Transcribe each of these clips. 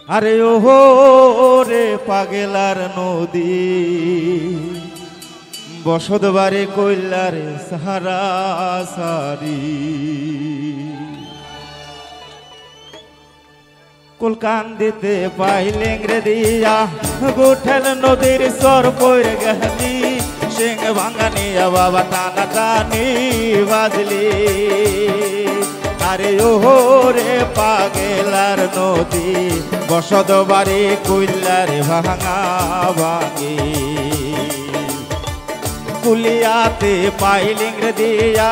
আরে ওহো রে পাগেলার নদী বসত বাড়ি কইলার সাহারা সারি কুলকান দিতে পাইলেং রে দিয়া গুঠেল নদীর সর পড়ে গেলি সিং ভাঙানিয়া বাবা টানা টানি বাজলি আরে ওহো রে পাগেলার নদী বসত বাড়ি কইলার ভাঙা ভাঙি কুলিয়াতে পাইলিং রে দিয়া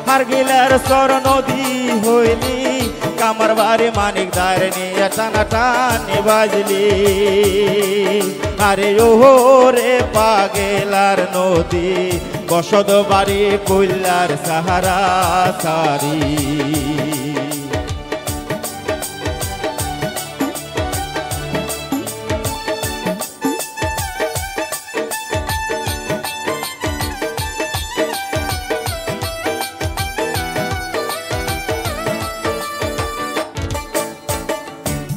হারগিলার সর নদী হইলি কামার বাড়ি মানিক দার নিয়ে টানা টানি বাজলি আরে ওহো রে পাগেলার নদী বসত বাড়ি কইলার সাহারা সারি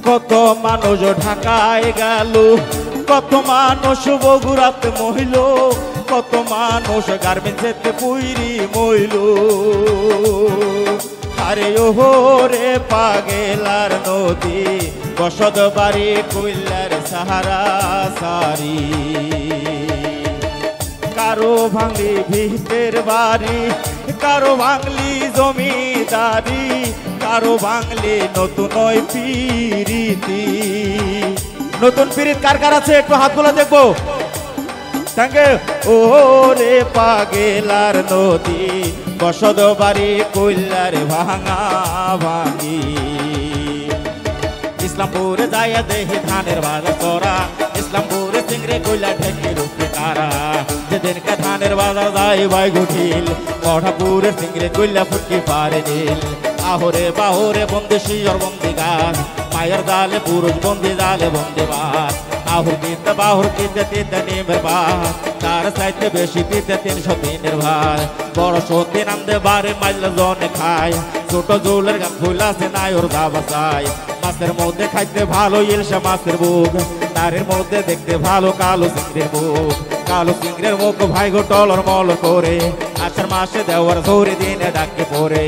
কত মানুষ ঢাকায় গেল কত মানুষ বগুড়াত মহিল কত মানুষ গার্মেন্টসেতে পুইরি মইল আরে ওহো রে পাগেলার নদী বসত বাড়ি কইলার সাহারা সারি কারো ভাঙলি ভিতের বাড়ি কারো ভাঙলি জমিদারি কারো ভাঙলি নতুন পিরিতি নতুন পিরিত কার কার আছে একটু হাতগুলো দেখবো ও রে পাগেলার নদী বসত বাড়ি কইলার ভাঙা ভাঙি ইসলামপুরে যাইয়া দেখি ধানের বাজার চড়া ইসলামপুরে চিংড়ে কইলা ঠেকি রূপে কারা যেদিনকে ধানের বাজার যাই বাই গুঠিল মঠাপুরে চিংড়ে কইলা ফুটকি পারে নীল আহরে বাহরে বন্দি শিয়র বন্দি গাছ মায়ের জালে পুরুষ বন্দি জালে বন্দি বাস আহুর দিতে বাহুর দিতে তিতে নিমের বাস তার চাইতে বেশি দিতে 300 দিনের ভার বড় সত্যি নামদে বারে মাইল জনে খায় ছোট জৌলের গান ফুলাছে নাই ওর দাবা চাই মাছের মধ্যে খাইতে ভালো ইলশা মাছের বুক নারীর মধ্যে দেখতে ভালো কালো চিংড়ির মুখ কালো চিংড়ির মুখ ভাই গো টলর মল করে আষাঢ় মাসে দেওয়ার ধরে দিনে ডাকে পড়ে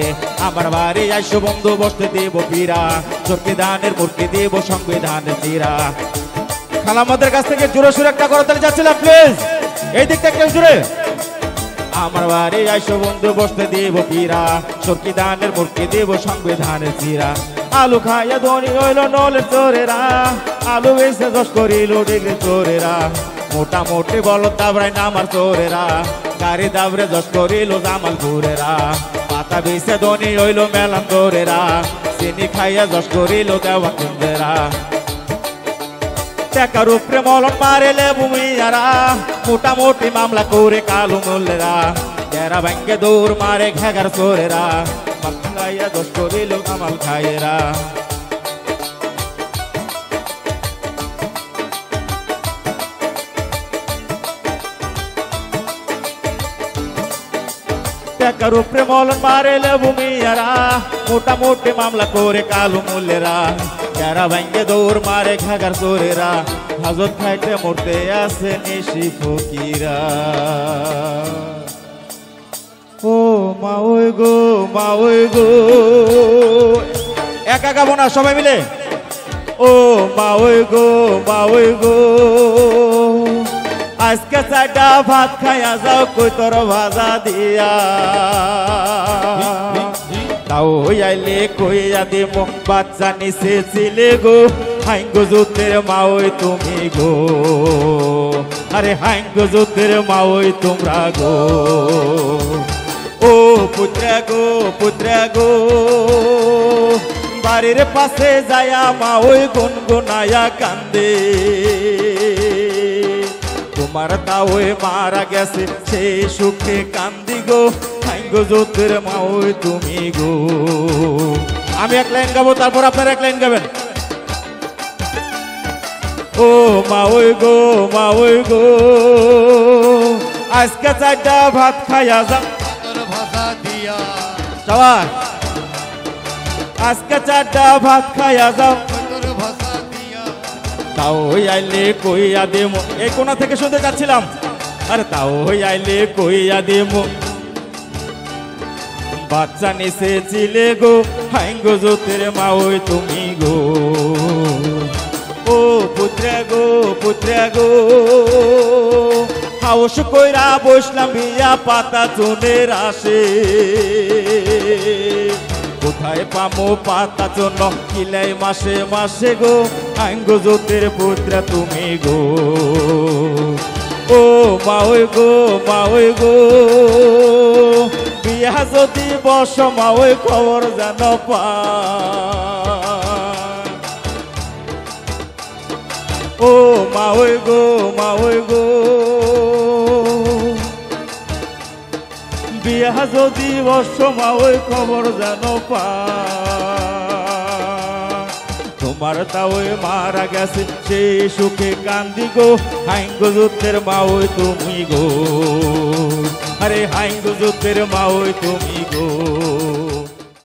আমার বাড়ি আইসো বন্ধু বসতে দিব পীরা চরকি ধানের মুরকি দিব সংবিধানের চিরা খালামাদের কাছ থেকে জোরে সুরে একটা করতে যাচ্ছিলাম প্লিজ এই দিকটা কেউ জোরে আমার বাড়ি আইসো বন্ধু বসতে দিব পীরা চরকি ধানের মুরকি দিব সংবিধানের চিরা আলু খাইয়া ধনী হইল নলের চোরেরা আলু এসে দশ করিল ডিগ্রি চোরেরা মোটামুটি বলো দাবরাই নামার চোরেরা গাড়ি দাবরে দশ করিল জামালপুরেরা পাতা বেসে ধনী হইল মেলান চোরেরা চিনি খাইয়া দশ করিল দেওয়া কেন্দ্রেরা টাকার উপরে মলন মারেলে ভূমিয়ারা মোটামুটি মামলা করে কালু মূল্যেরা যারা ব্যাংকে দৌড় মারে ঘেগার চোরেরা খাইয়া দোষ করিল কামাল খায়েরা টাকার উপরে মলন মারেলে ভূমিয়ারা মোটামুটি মামলা করে কালু মূল্যেরা যারা ব্যাংকে দৌড় মারে ঘাগার চোরেরা হাজত খাইতে মরতে আছে নিশি ফকিরা ও মা ওই গো একা গাবো না সবাই মিলে ও মা ওই গো আজকে 4টা ভাত খাইয়া যাও কই তোর ভাজা দিয়া তাও আইলে কইয়া দিব বাচ্চা নিচে ছিলে গো হাইঙ্গো জুতের মা ওই তুমি গো আরে হাইঙ্গো জুতের মা ওই তোমরা গো ও পুত্রা গো বাড়ির পাশে যায়া মা ওই গুনগুনায়া কান্দে তোমার তা ওই মারা গেছে সেই সুখে কান্দি গো হাইঙ্গো জোতের মা ওই তুমি গো আমি এক লাইন গাবো তারপর আপনারা এক লাইন গাবেন ও মা ওই গো আজকে 4টা ভাত খাইয়া যাও আজকে 4টা ভাত খাইয়া যাও তাও আইলে কইয়া দেমো, এই কোনা থেকে শুনতে চাচ্ছিলাম। আরে তাও আইলে কইয়া দেমো, বাচ্চা নিচে ছিলে গো, হাইঙ্গো জ্যোতির মা ওই তুমি গো। ও পুত্রা গো, পুত্রা গো, হাউস কইরা বসলাম বিয়া পাতা চুনের আসে। কোথায় পামো পাতা চুন কিলাই মাসে মাসে গো, হাইঙ্গো জ্যোতির পুত্রা তুমি গো। ও মা ওই গো, মা ওই গো, বিয়া যদি বস মা ওই খবর যেন পা। ও মা ওই গো, মা ওই গো, বিয়া যদি বস মা ওই খবর যেন পা। তোমার তাওই মারা গেছে সেই সুখে কান্দি গো, হাইঙ্গো জ্যোতির মা ওই তুমি গো। আরে হাইঙ্গো জ্যোতির মা ওই তুমি গো।